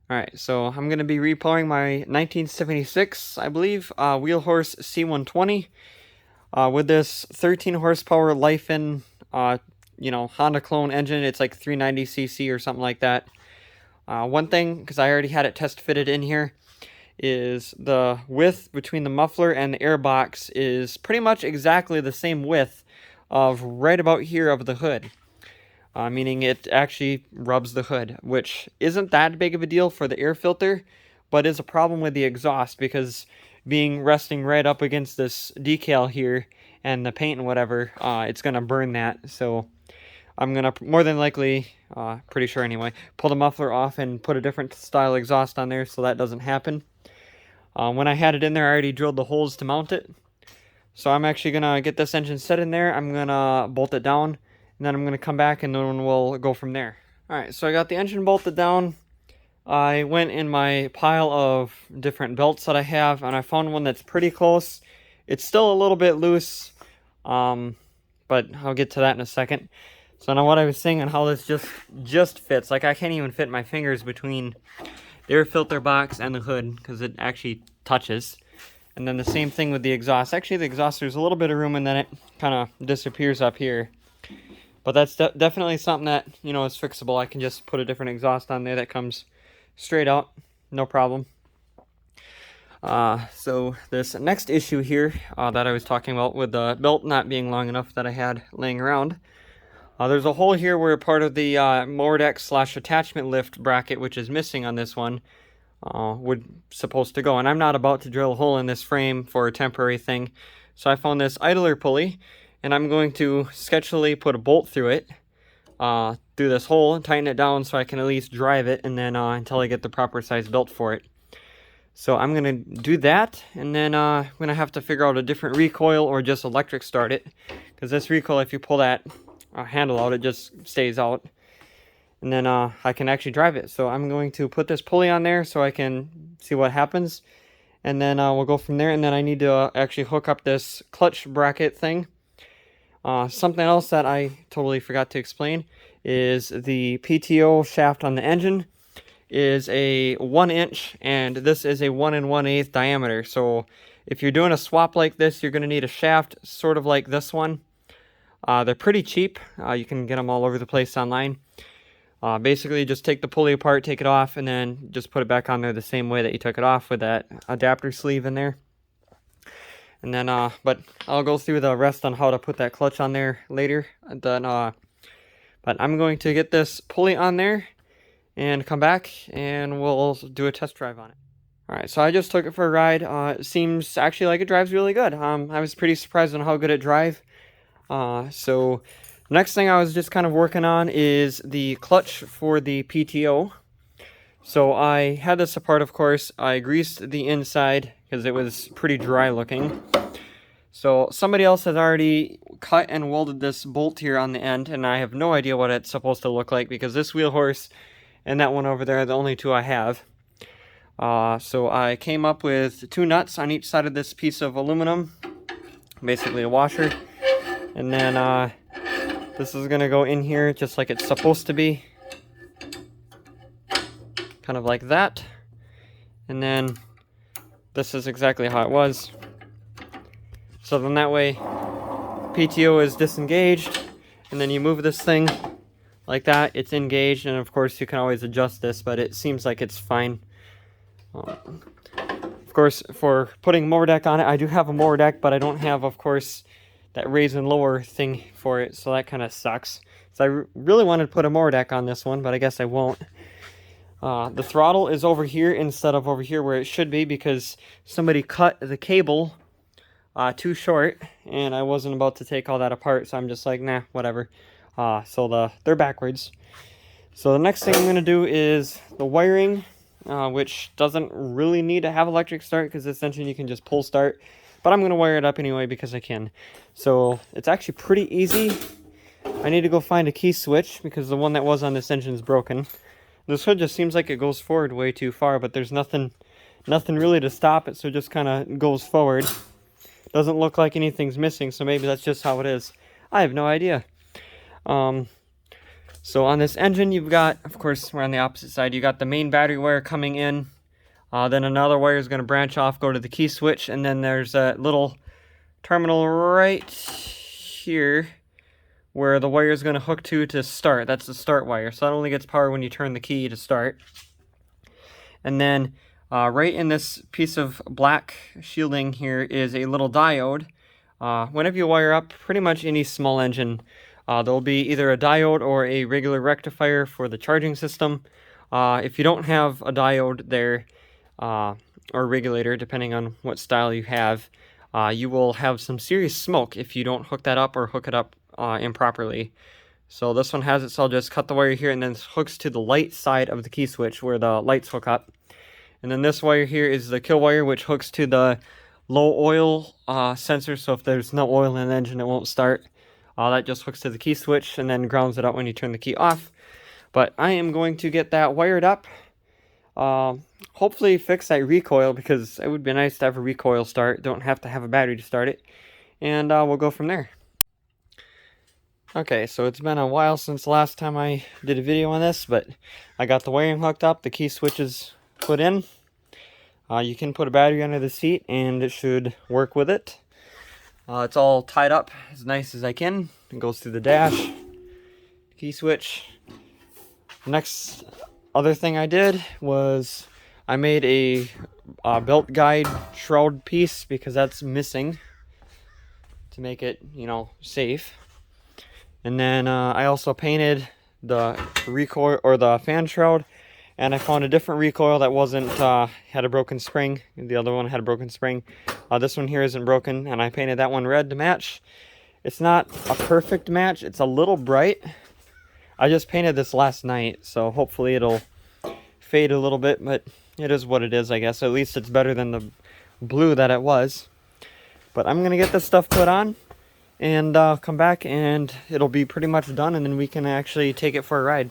Alright, so I'm going to be repowering my 1976, I believe, wheel horse C-120 with this 13 horsepower Life-in, Honda clone engine. It's like 390cc or something like that. One thing, because I already had it test fitted in here, is the width between the muffler and the air box is pretty much exactly the same width of right about here of the hood. Meaning it actually rubs the hood, which isn't that big of a deal for the air filter, but is a problem with the exhaust because being resting right up against this decal here and the paint and whatever, it's going to burn that. So I'm going to more than likely, pretty sure anyway, pull the muffler off and put a different style exhaust on there so that doesn't happen. When I had it in there, I already drilled the holes to mount it. So I'm actually going to get this engine set in there. I'm going to bolt it down. And then I'm going to come back and then we'll go from there. Alright, so I got the engine bolted down. I went in my pile of different belts that I have, and I found one that's pretty close. It's still a little bit loose, but I'll get to that in a second. So now what I was saying on how this just fits, like I can't even fit my fingers between the air filter box and the hood because it actually touches. And then the same thing with the exhaust. Actually, the exhaust, there's a little bit of room and then it kind of disappears up here. But that's definitely something that, is fixable. I can just put a different exhaust on there that comes straight out. No problem. So this next issue here that I was talking about with the belt not being long enough that I had laying around. There's a hole here where part of the mower deck / attachment lift bracket, which is missing on this one, supposed to go. And I'm not about to drill a hole in this frame for a temporary thing. So I found this idler pulley. And I'm going to sketchily put a bolt through it, through this hole, and tighten it down so I can at least drive it, and then until I get the proper size belt for it. So I'm going to do that, and then I'm going to have to figure out a different recoil or just electric start it. Because this recoil, if you pull that handle out, it just stays out. And then I can actually drive it. So I'm going to put this pulley on there so I can see what happens. And then we'll go from there, and then I need to actually hook up this clutch bracket thing. Something else that I totally forgot to explain is the PTO shaft on the engine is a 1 inch, and this is a 1 1/8 diameter. So if you're doing a swap like this, you're going to need a shaft sort of like this one. They're pretty cheap. You can get them all over the place online. Basically, just take the pulley apart, take it off, and then just put it back on there the same way that you took it off with that adapter sleeve in there. And then, but I'll go through the rest on how to put that clutch on there later. And then, but I'm going to get this pulley on there and come back and we'll do a test drive on it. Alright, so I just took it for a ride. It seems actually like it drives really good. I was pretty surprised on how good it drives. So the next thing I was just kind of working on is the clutch for the PTO. So I had this apart, of course. I greased the inside because it was pretty dry looking. So somebody else has already cut and welded this bolt here on the end, and I have no idea what it's supposed to look like because this wheel horse and that one over there are the only two I have. So I came up with 2 nuts on each side of this piece of aluminum, basically a washer. And then this is going to go in here just like it's supposed to be. Kind of like that. And then this is exactly how it was. So then that way PTO is disengaged, and then you move this thing like that, it's engaged, and of course you can always adjust this, but it seems like it's fine. Of course, for putting mower deck on it, I do have a mower deck, but I don't have, of course, that raise and lower thing for it, so that kind of sucks. So I really wanted to put a mower deck on this one, but I guess I won't. The throttle is over here instead of over here where it should be because somebody cut the cable too short, and I wasn't about to take all that apart, so I'm just like, nah, whatever. So they're backwards. So the next thing I'm going to do is the wiring, which doesn't really need to have electric start because this engine you can just pull start, but I'm going to wire it up anyway because I can. So it's actually pretty easy. I need to go find a key switch because the one that was on this engine is broken. This hood just seems like it goes forward way too far, but there's nothing really to stop it, so it just kind of goes forward. Doesn't look like anything's missing, so maybe that's just how it is. I have no idea. So on this engine, you've got, of course, we're on the opposite side, you got the main battery wire coming in. Then another wire is going to branch off, go to the key switch, and then there's a little terminal right here where the wire is going to hook to start. That's the start wire. So that only gets power when you turn the key to start. And then right in this piece of black shielding here is a little diode. Whenever you wire up pretty much any small engine, there'll be either a diode or a regular rectifier for the charging system. If you don't have a diode there, or regulator, depending on what style you have, you will have some serious smoke if you don't hook that up or hook it up improperly. So this one has it, so I'll just cut the wire here, and then it hooks to the light side of the key switch where the lights hook up. And then this wire here is the kill wire, which hooks to the low oil sensor, so if there's no oil in the engine, it won't start. That just hooks to the key switch and then grounds it out when you turn the key off. But I am going to get that wired up. Hopefully fix that recoil, because it would be nice to have a recoil start. Don't have to have a battery to start it. And we'll go from there. Okay, so it's been a while since the last time I did a video on this, but I got the wiring hooked up, the key switches put in. You can put a battery under the seat and it should work with it. It's all tied up as nice as I can. It goes through the dash, key switch. The next other thing I did was I made a belt guide shroud piece, because that's missing to make it, you know, safe. And then I also painted the recoil, or the fan shroud, and I found a different recoil that wasn't, had a broken spring. The other one had a broken spring. This one here isn't broken, and I painted that one red to match. It's not a perfect match, it's a little bright. I just painted this last night, so hopefully it'll fade a little bit, but it is what it is, I guess. At least it's better than the blue that it was. But I'm gonna get this stuff put on and come back, and it'll be pretty much done, and then we can actually take it for a ride.